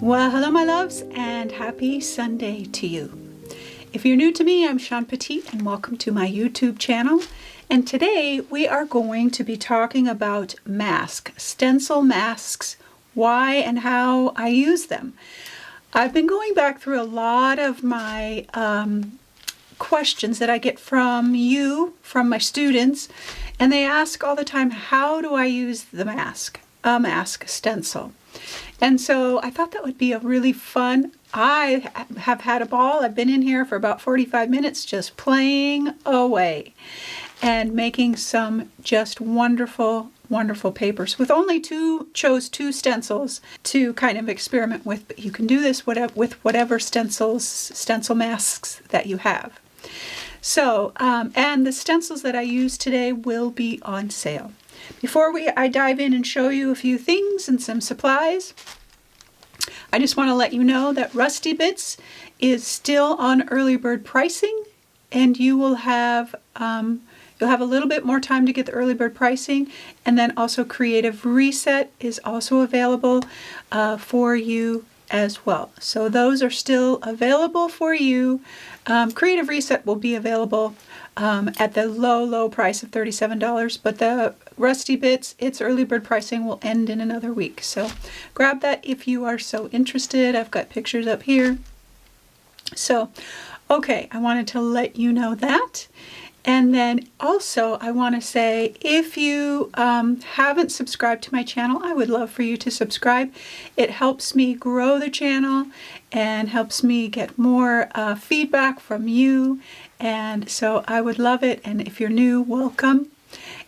Well, hello my loves, and happy Sunday to you. If you're new to me, I'm Shawn Petite, and welcome to my YouTube channel. And today we are going to be talking about stencil masks, why and how I use them. I've been going back through a lot of my questions that I get from you, from my students, and they ask all the time, how do I use the mask, a mask stencil? And so I thought that would be a really fun. I have had a ball. I've been in here for about 45 minutes just playing away and making some just wonderful, wonderful papers with only chose two stencils to kind of experiment with. But you can do this with whatever stencil masks that you have. So, and the stencils that I use today will be on sale. Before I dive in and show you a few things and some supplies, I just want to let you know that Rusty Bits is still on early bird pricing, and you will have you'll have a little bit more time to get the early bird pricing, and then also Creative Reset is also available for you as well. So those are still available for you. Creative Reset will be available at the low price of $37, but the Rusty Bits, its early bird pricing will end in another week. So grab that if you are so interested. I've got pictures up here. So, okay, I wanted to let you know that. And then also I want to say, if you haven't subscribed to my channel, I would love for you to subscribe. It helps me grow the channel and helps me get more feedback from you. And so I would love it. And if you're new, welcome.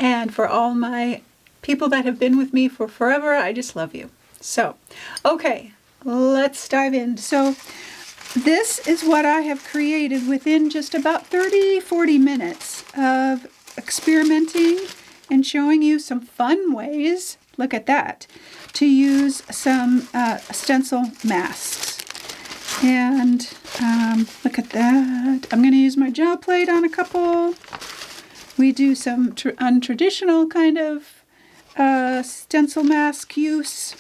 And for all my people that have been with me for forever, I just love you. So, okay, let's dive in. So this is what I have created within just about 30-40 minutes of experimenting and showing you some fun ways, look at that, to use some stencil masks. And look at that. I'm going to use my gel plate on a couple. We do some untraditional kind of stencil mask use.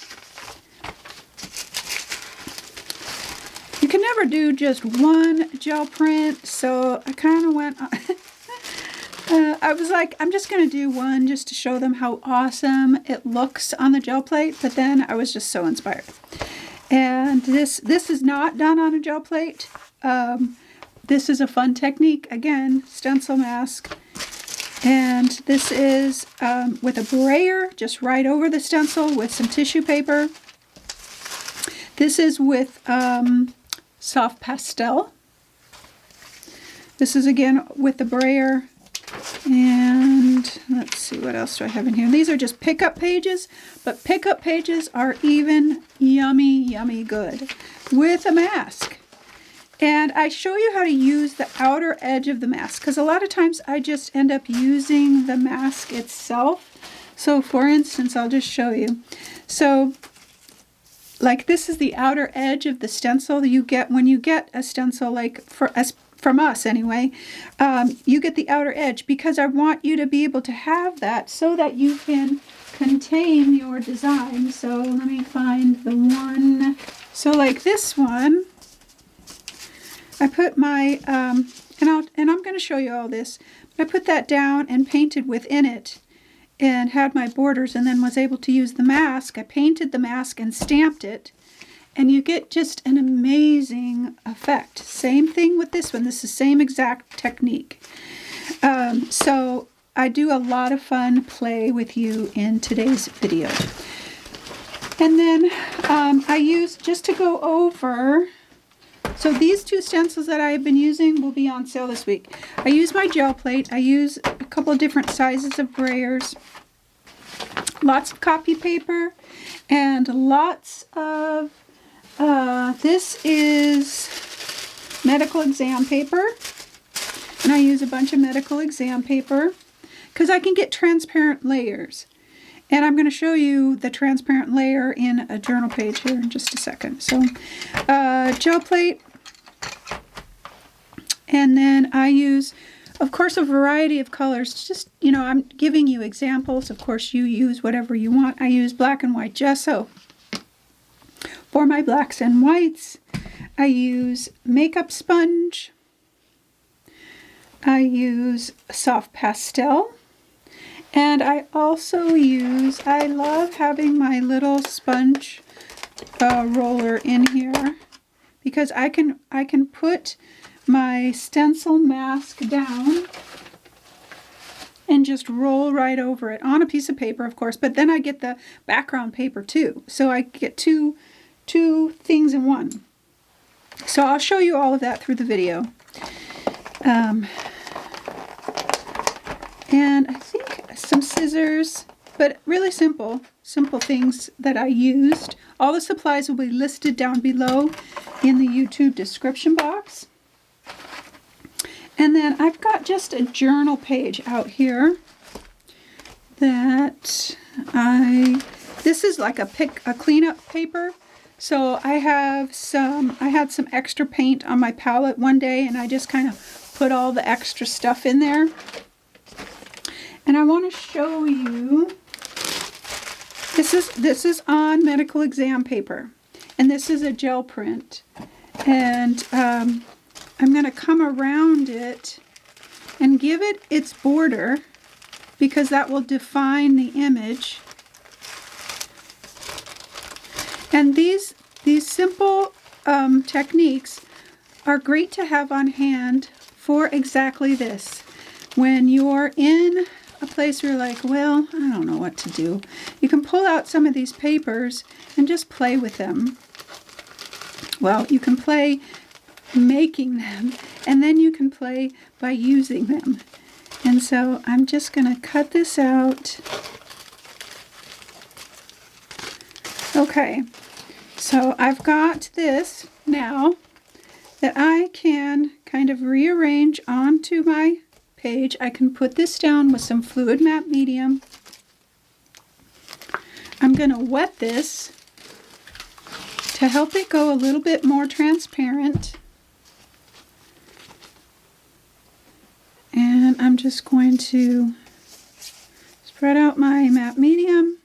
You can never do just one gel print, so I kind of went on. I was like, I'm just going to do one just to show them how awesome it looks on the gel plate, but then I was just so inspired. And this is not done on a gel plate. This is a fun technique, again, stencil mask. And this is with a brayer, just right over the stencil with some tissue paper. This is with soft pastel. This is again with the brayer. And let's see, what else do I have in here? These are just pickup pages, but pickup pages are even yummy good with a mask. And I show you how to use the outer edge of the mask, because a lot of times I just end up using the mask itself. So for instance, I'll just show you. So like this is the outer edge of the stencil you get when you get a stencil, like from us anyway, you get the outer edge, because I want you to be able to have that so that you can contain your design. So let me find the one. So like this one, I put my, and I'm going to show you all this. I put that down and painted within it and had my borders, and then was able to use the mask. I painted the mask and stamped it, and you get just an amazing effect. Same thing with this one. This is the same exact technique. So I do a lot of fun play with you in today's video. And then I use, just to go over, so these two stencils that I have been using will be on sale this week. I use my gel plate. I use a couple of different sizes of brayers, lots of copy paper, and lots of, this is medical exam paper. And I use a bunch of medical exam paper because I can get transparent layers. And I'm going to show you the transparent layer in a journal page here in just a second. So, gel plate. And then I use, of course, a variety of colors. Just, you know, I'm giving you examples. Of course, you use whatever you want. I use black and white gesso for my blacks and whites, I use makeup sponge. I use soft pastel. And I also use, I love having my little sponge roller in here because I can put my stencil mask down and just roll right over it on a piece of paper, of course, but then I get the background paper too. So I get two things in one. So I'll show you all of that through the video. And I think some scissors, but really simple things that I used. All the supplies will be listed down below in the YouTube description box. And then I've got just a journal page out here that this is like a cleanup paper. So I had some extra paint on my palette one day and I just kind of put all the extra stuff in there. And I want to show you, this is on medical exam paper, and this is a gel print. And I'm going to come around it and give it its border because that will define the image. And these simple techniques are great to have on hand for exactly this. When you're in a place where you're like, well, I don't know what to do, you can pull out some of these papers and just play with them. Well, you can play making them, and then you can play by using them. And so I'm just going to cut this out. Okay, so I've got this now that I can kind of rearrange onto my page. I can put this down with some fluid matte medium. I'm going to wet this to help it go a little bit more transparent. And I'm just going to spread out my matte medium.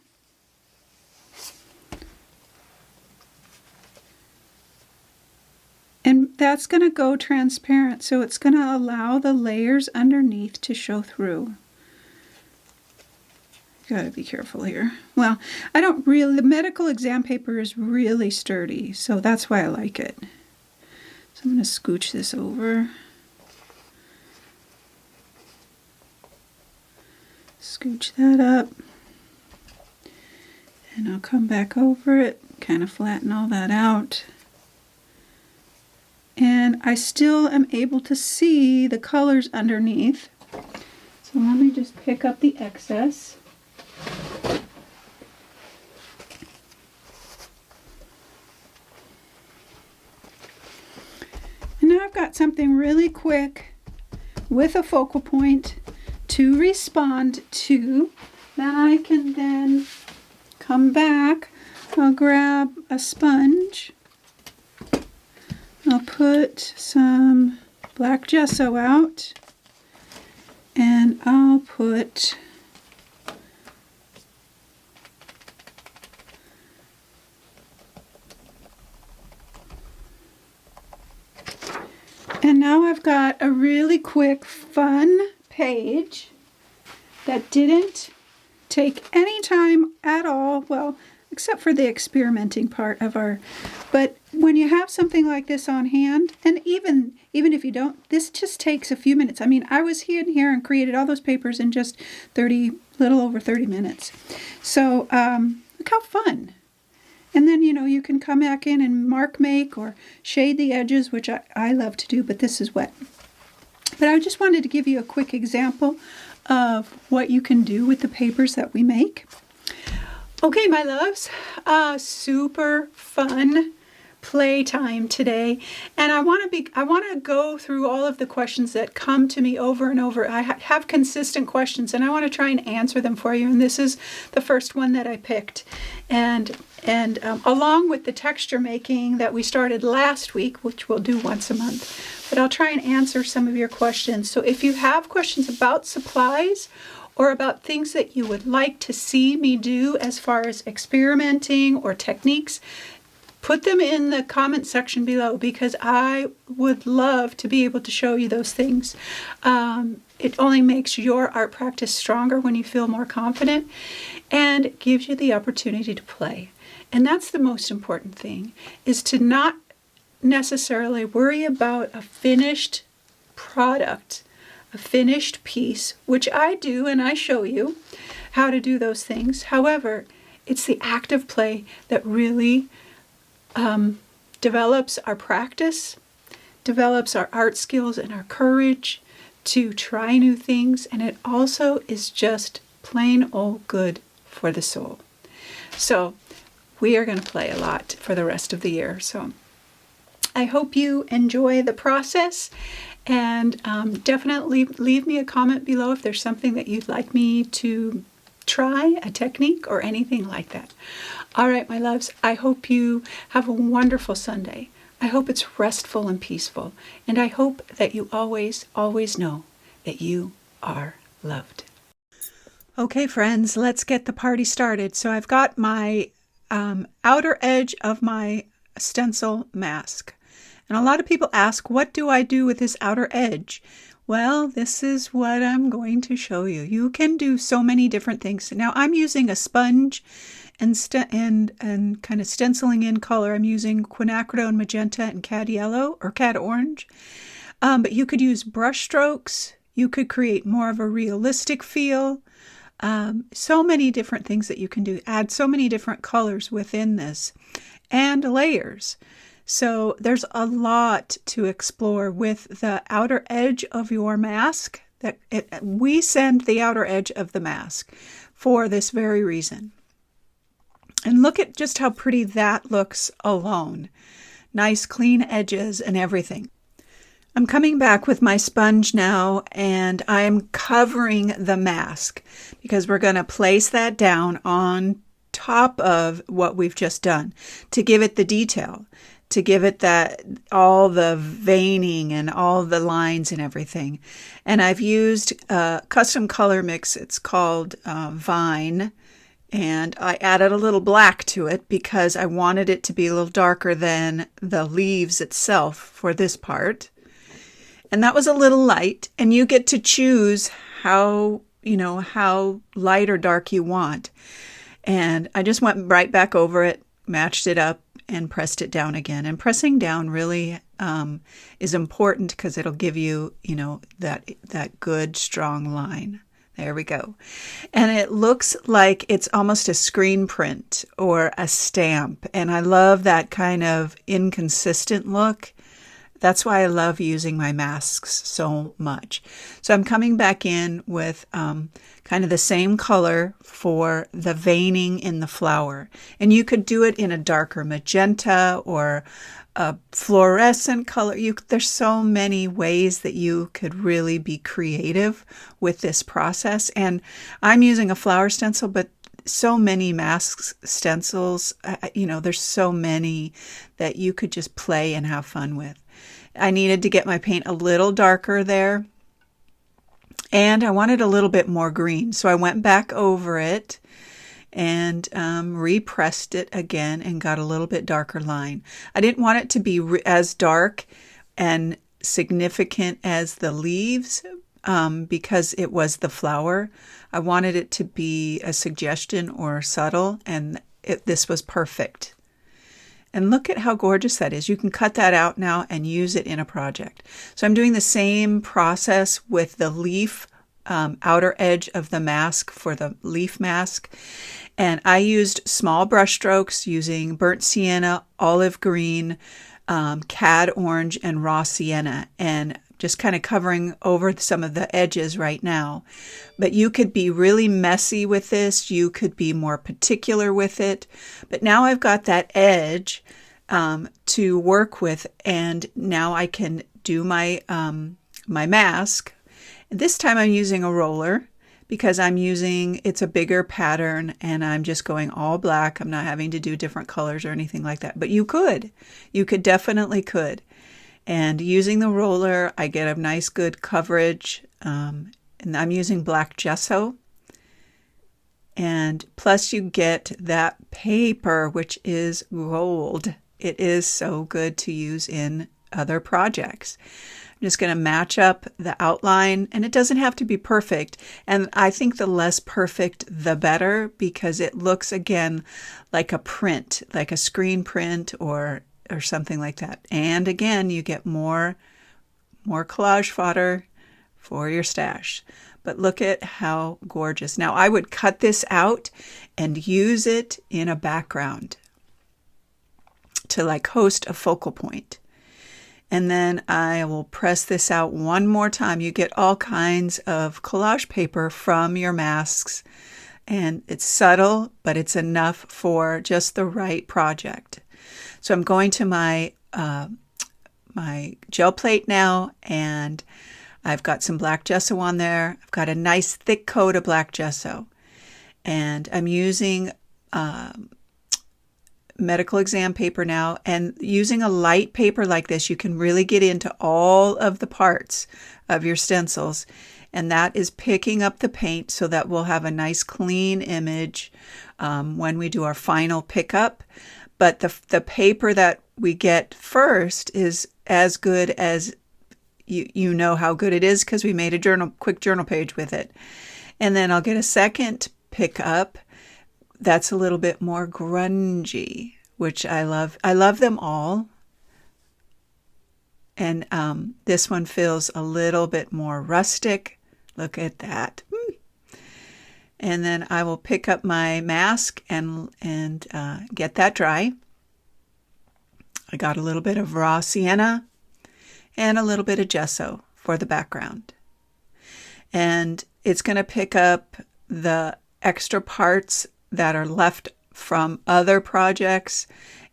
And that's going to go transparent, so it's going to allow the layers underneath to show through. Gotta be careful here. Well, the medical exam paper is really sturdy, so that's why I like it. So I'm going to scooch this over. Scooch that up. And I'll come back over it, kind of flatten all that out. And I still am able to see the colors underneath. So let me just pick up the excess. And now I've got something really quick with a focal point to respond to. Then I can then come back. I'll grab a sponge. I'll put some black gesso out, and I'll put and now I've got a really quick, fun page that didn't take any time at all, well, except for the experimenting part of but when you have something like this on hand, and even if you don't, this just takes a few minutes. I mean, I was in here and created all those papers in just little over 30 minutes. So look how fun. And then, you can come back in and make or shade the edges, which I love to do, but this is wet. But I just wanted to give you a quick example of what you can do with the papers that we make. Okay, my loves, super fun playtime today, and I want to go through all of the questions that come to me over and over. I have consistent questions, and I want to try and answer them for you. And this is the first one that I picked, and along with the texture making that we started last week, which we'll do once a month. But I'll try and answer some of your questions. So if you have questions about supplies or about things that you would like to see me do as far as experimenting or techniques, put them in the comment section below, because I would love to be able to show you those things. It only makes your art practice stronger when you feel more confident, and it gives you the opportunity to play. And that's the most important thing, is to not necessarily worry about a finished product, a finished piece, which I do, and I show you how to do those things. However, it's the act of play that really develops our practice, develops our art skills and our courage to try new things, and it also is just plain old good for the soul. So we are going to play a lot for the rest of the year. So I hope you enjoy the process, and definitely leave me a comment below if there's something that you'd like me to try, a technique or anything like that. All right, my loves, I hope you have a wonderful Sunday. I hope it's restful and peaceful, and I hope that you always, always know that you are loved. Okay, friends, let's get the party started. So I've got my outer edge of my stencil mask. And a lot of people ask, what do I do with this outer edge? Well, this is what I'm going to show you. You can do so many different things. Now I'm using a sponge and kind of stenciling in color. I'm using quinacridone magenta and cad yellow or cad orange. But you could use brush strokes. You could create more of a realistic feel. So many different things that you can do. Add so many different colors within this and layers. So there's a lot to explore with the outer edge of your mask. We send the outer edge of the mask for this very reason. And look at just how pretty that looks alone. Nice clean edges and everything. I'm coming back with my sponge now, and I'm covering the mask because we're going to place that down on top of what we've just done to give it the detail, to give it all the veining and all the lines and everything. And I've used a custom color mix. It's called Vine. And I added a little black to it because I wanted it to be a little darker than the leaves itself for this part. And that was a little light. And you get to choose how light or dark you want. And I just went right back over it, matched it up, and pressed it down again. And pressing down really is important because it'll give you, that good, strong line. There we go. And it looks like it's almost a screen print or a stamp. And I love that kind of inconsistent look. That's why I love using my masks so much. So I'm coming back in with kind of the same color for the veining in the flower. And you could do it in a darker magenta or a fluorescent color. There's so many ways that you could really be creative with this process. And I'm using a flower stencil, but so many mask stencils, there's so many that you could just play and have fun with. I needed to get my paint a little darker there, and I wanted a little bit more green. So I went back over it and repressed it again and got a little bit darker line. I didn't want it to be as dark and significant as the leaves because it was the flower. I wanted it to be a suggestion or subtle, and this was perfect. And look at how gorgeous that is. You can cut that out now and use it in a project. So I'm doing the same process with the leaf outer edge of the mask for the leaf mask. And I used small brush strokes using burnt sienna, olive green, cad orange, and raw sienna. And just kind of covering over some of the edges right now. But you could be really messy with this. You could be more particular with it. But now I've got that edge to work with, and now I can do my mask. This time I'm using a roller because it's a bigger pattern, and I'm just going all black. I'm not having to do different colors or anything like that. But you definitely could. And using the roller, I get a nice good coverage. And I'm using black gesso. And plus you get that paper, which is gold. it is so good to use in other projects. I'm just going to match up the outline, and it doesn't have to be perfect. And I think the less perfect, the better, because it looks, again, like a print, like a screen print or something like that. And again, you get more collage fodder for your stash. But look at how gorgeous. Now, I would cut this out and use it in a background to like host a focal point. And then I will press this out one more time. You get all kinds of collage paper from your masks. And it's subtle, but it's enough for just the right project. So I'm going to my gel plate now, and I've got some black gesso on there. I've got a nice thick coat of black gesso. And I'm using medical exam paper now, and using a light paper like this, you can really get into all of the parts of your stencils, and that is picking up the paint so that we'll have a nice clean image when we do our final pickup. But the paper that we get first is as good as you know how good it is, because we made a quick journal page with it. And then I'll get a second pickup that's a little bit more grungy, which I love. I love them all. And this one feels a little bit more rustic. Look at that. And then I will pick up my mask and get that dry. I got a little bit of raw sienna and a little bit of gesso for the background. And it's going to pick up the extra parts that are left from other projects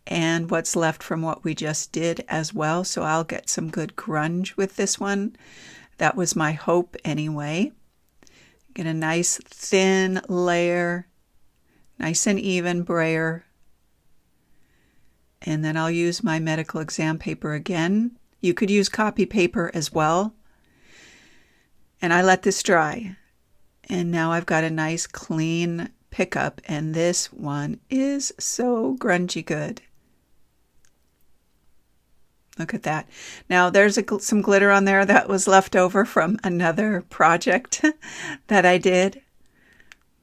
and what's left from what we just did as well. So I'll get some good grunge with this one. That was my hope anyway. Get a nice thin layer, nice and even brayer. And then I'll use my medical exam paper again. You could use copy paper as well. And I let this dry. And now I've got a nice clean pickup, and this one is so grungy good. Look at that. Now there's some glitter on there that was left over from another project that I did.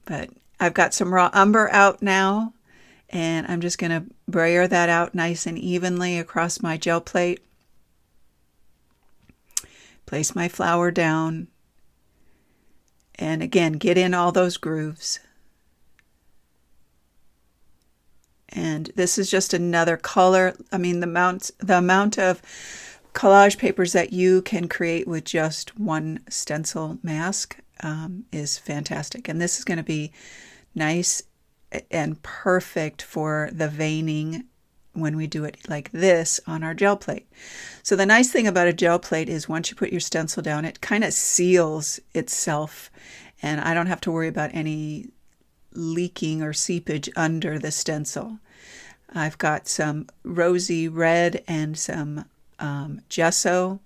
But I've got some raw umber out now, and I'm just going to brayer that out nice and evenly across my gel plate. Place my flower down. And again, get in all those grooves. And this is just another color. I mean, the amount of collage papers that you can create with just one stencil mask is fantastic. And this is going to be nice and perfect for the veining when we do it like this on our gel plate. So the nice thing about a gel plate is once you put your stencil down, it kind of seals itself, and I don't have to worry about any leaking or seepage under the stencil. I've got some rosy red and some gesso.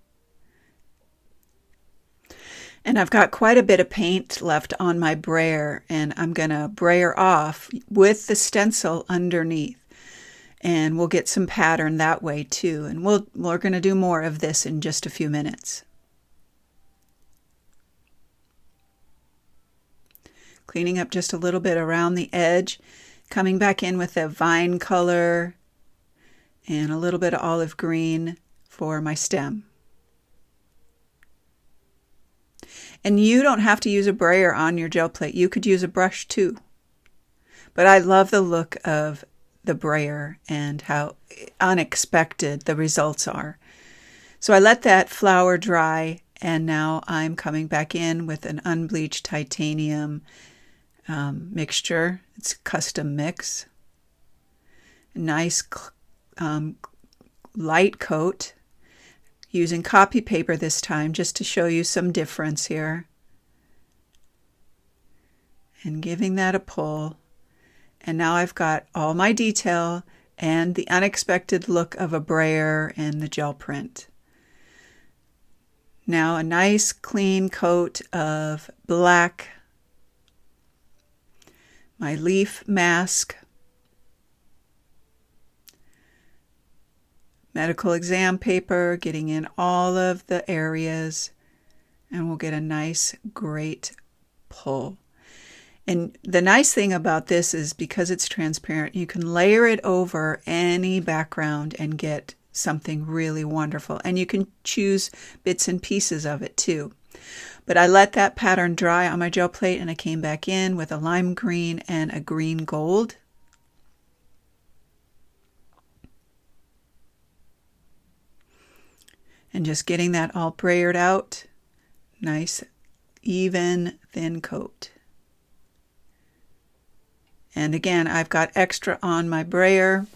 And I've got quite a bit of paint left on my brayer, and I'm going to brayer off with the stencil underneath. And we'll get some pattern that way too. And we're going to do more of this in just a few minutes. Cleaning up just a little bit around the edge. Coming back in with a vine color and a little bit of olive green for my stem. And you don't have to use a brayer on your gel plate. You could use a brush too. But I love the look of the brayer and how unexpected the results are. So I let that flower dry, and now I'm coming back in with an unbleached titanium mixture. It's a custom mix. Nice light coat, using copy paper this time just to show you some difference here. And giving that a pull. And now I've got all my detail and the unexpected look of a brayer and the gel print. Now a nice clean coat of black. My leaf mask. medical exam paper, getting in all of the areas, and we'll get a nice, great pull. And the nice thing about this is because it's transparent, you can layer it over any background and get something really wonderful. And you can choose bits and pieces of it too. But I let that pattern dry on my gel plate, and I came back in with a lime green and a green gold. And just getting that all brayered out. Nice, even, thin coat. And again, I've got extra on my brayer.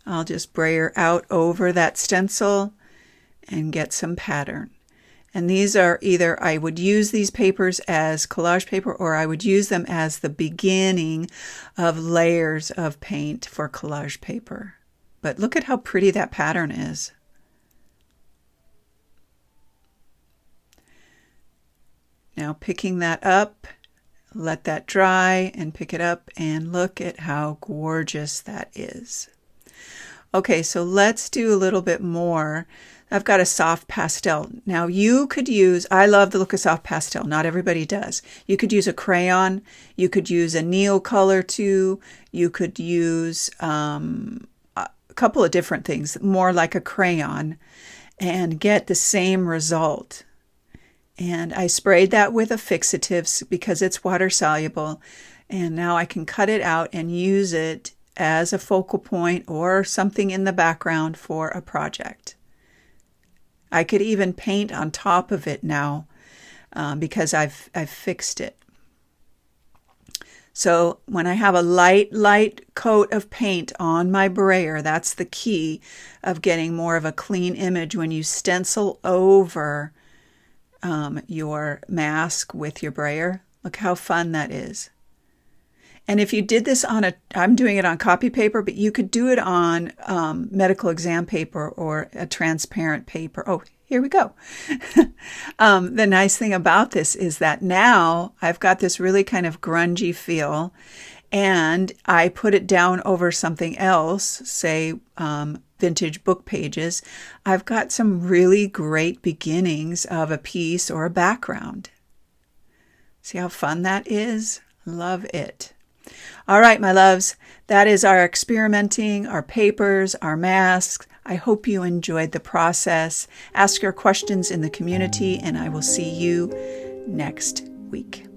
I'll just brayer out over that stencil and get some pattern. And these are either, I would use these papers as collage paper, or I would use them as the beginning of layers of paint for collage paper. But look at how pretty that pattern is. Now picking that up, let that dry and pick it up, and look at how gorgeous that is. Okay, so let's do a little bit more. I've got a soft pastel. Now you could use, I love the look of soft pastel. Not everybody does. You could use a crayon. You could use a neon color too. You could use a couple of different things, more like a crayon, and get the same result. And I sprayed that with a fixative because it's water soluble. And now I can cut it out and use it as a focal point or something in the background for a project. I could even paint on top of it now because I've fixed it. So when I have a light coat of paint on my brayer, that's the key of getting more of a clean image when you stencil over your mask with your brayer. Look how fun that is. And if you did this on I'm doing it on copy paper, but you could do it on medical exam paper or a transparent paper. Oh, here we go. The nice thing about this is that now I've got this really kind of grungy feel, and I put it down over something else, say vintage book pages. I've got some really great beginnings of a piece or a background. See how fun that is? Love it. All right, my loves, that is our experimenting, our papers, our masks. I hope you enjoyed the process. Ask your questions in the community, and I will see you next week.